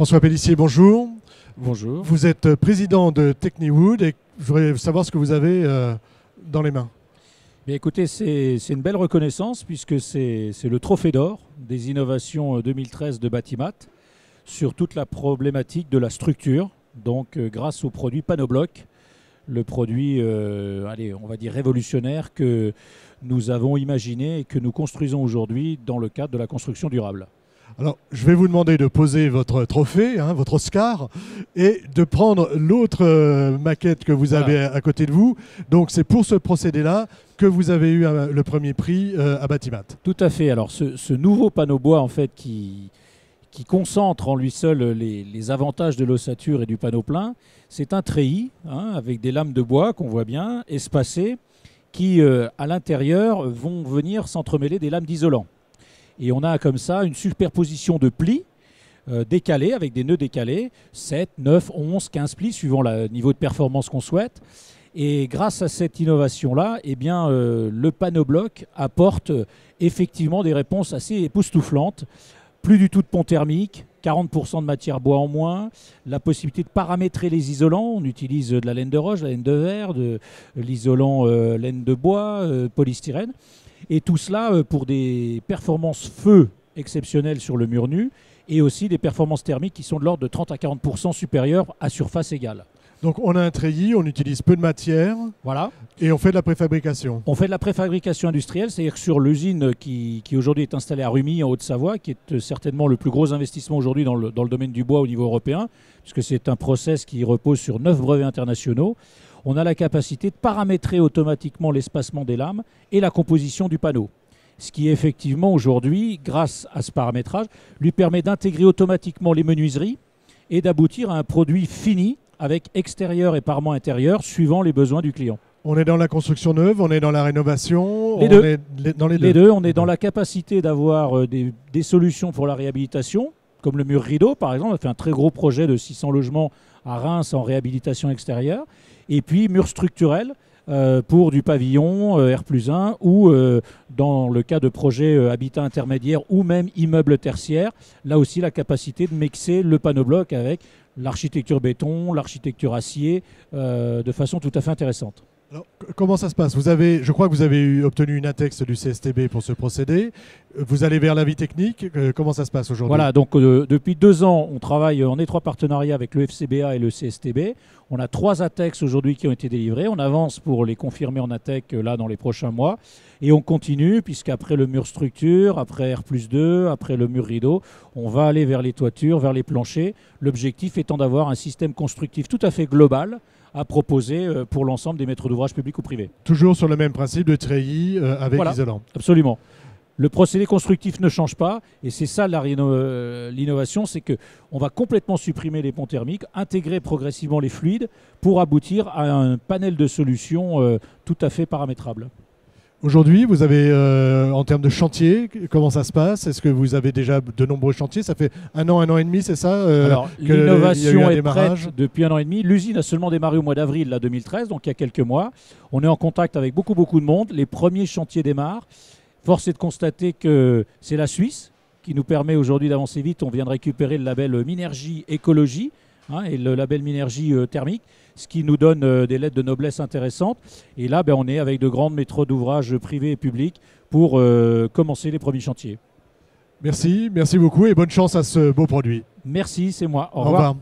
François Pellissier, bonjour. Bonjour. Vous êtes président de Techniwood et je voudrais savoir ce que vous avez dans les mains. Bien, écoutez, c'est une belle reconnaissance puisque c'est le trophée d'or des innovations 2013 de Batimat sur toute la problématique de la structure. Donc grâce au produit Panobloc, le produit, on va dire révolutionnaire que nous avons imaginé et que nous construisons aujourd'hui dans le cadre de la construction durable. Alors, je vais vous demander de poser votre trophée, votre Oscar, et de prendre l'autre maquette que vous avez à côté de vous. Donc, c'est pour ce procédé-là que vous avez eu le premier prix à Batimat. Tout à fait. Alors, ce nouveau panneau bois, en fait, qui concentre en lui seul les avantages de l'ossature et du panneau plein, c'est un treillis avec des lames de bois qu'on voit bien, espacées, qui, à l'intérieur, vont venir s'entremêler des lames d'isolant. Et on a comme ça une superposition de plis décalés, avec des nœuds décalés, 7, 9, 11, 15 plis, suivant le niveau de performance qu'on souhaite. Et grâce à cette innovation-là, le Panobloc apporte effectivement des réponses assez époustouflantes. Plus du tout de pont thermique, 40% de matière bois en moins, la possibilité de paramétrer les isolants. On utilise de la laine de roche, de la laine de verre, de l'isolant laine de bois, polystyrène. Et tout cela pour des performances feu exceptionnelles sur le mur nu et aussi des performances thermiques qui sont de l'ordre de 30 à 40% supérieures à surface égale. Donc on a un treillis, on utilise peu de matière et on fait de la préfabrication. On fait de la préfabrication industrielle, c'est-à-dire que sur l'usine qui aujourd'hui est installée à Rumilly en Haute-Savoie, qui est certainement le plus gros investissement aujourd'hui dans le domaine du bois au niveau européen, puisque c'est un process qui repose sur 9 brevets internationaux. On a la capacité de paramétrer automatiquement l'espacement des lames et la composition du panneau. Ce qui effectivement aujourd'hui, grâce à ce paramétrage, lui permet d'intégrer automatiquement les menuiseries et d'aboutir à un produit fini avec extérieur et parement intérieur suivant les besoins du client. On est dans la construction neuve, on est dans la rénovation, les deux. On est dans la capacité d'avoir des solutions pour la réhabilitation, comme le mur rideau par exemple. On a fait un très gros projet de 600 logements à Reims en réhabilitation extérieure. Et puis mur structurel pour du pavillon R+1 ou dans le cas de projets habitat intermédiaire ou même immeuble tertiaire, là aussi la capacité de mixer le Panobloc avec l'architecture béton, l'architecture acier de façon tout à fait intéressante. Alors, comment ça se passe? Je crois que vous avez obtenu une ATEX du CSTB pour ce procédé. Vous allez vers l'avis technique. Comment ça se passe aujourd'hui? Voilà, donc depuis 2 ans, on travaille en étroit partenariat avec le FCBA et le CSTB. On a 3 ATEX aujourd'hui qui ont été délivrés. On avance pour les confirmer en ATEC là dans les prochains mois. Et on continue, puisqu'après le mur structure, après R+2, après le mur rideau, on va aller vers les toitures, vers les planchers. L'objectif étant d'avoir un système constructif tout à fait global à proposer pour l'ensemble des maîtres d'ouvrage publics ou privés. Toujours sur le même principe de treillis avec isolant. Absolument. Le procédé constructif ne change pas et c'est ça l'innovation, c'est qu'on va complètement supprimer les ponts thermiques, intégrer progressivement les fluides pour aboutir à un panel de solutions tout à fait paramétrable. Aujourd'hui, vous avez, en termes de chantier, comment ça se passe? Est-ce que vous avez déjà de nombreux chantiers? Ça fait un an et demi, c'est ça? Alors, l'innovation est prête depuis 1 an et demi. L'usine a seulement démarré au mois d'avril 2013, donc il y a quelques mois. On est en contact avec beaucoup de monde. Les premiers chantiers démarrent. Force est de constater que c'est la Suisse qui nous permet aujourd'hui d'avancer vite. On vient de récupérer le label Minergie Écologie et le label Minergie thermique, ce qui nous donne des lettres de noblesse intéressantes. Et là, on est avec de grandes maîtres d'ouvrage privés et publics pour commencer les premiers chantiers. Merci beaucoup et bonne chance à ce beau produit. Merci, c'est moi. Au revoir.